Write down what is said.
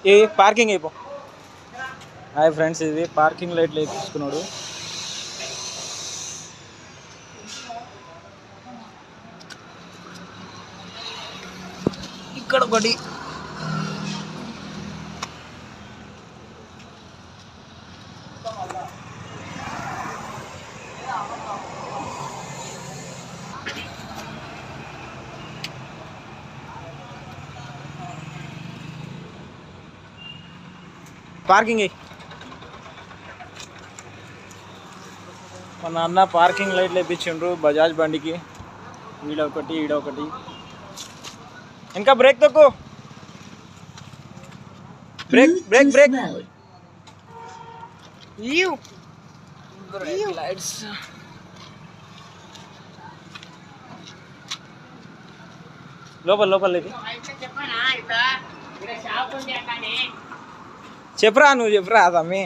ఏ parking అయిపో. Hi friends, ఇది parking లైట్లు వేయించుకున్నాడు. ఇక్కడ ఒకటి పార్కింగ్. మన అన్న పార్కింగ్ లైట్లు వేయించిండ్రు బజాజ్ బండికి. ఈడొకటి ఈడొకటి. ఇంకా బ్రేక్ తక్కువ. Break break break. లైట్స్ లోపల లోపల చెప్పరా, నువ్వు చెప్పరా తమ్మి.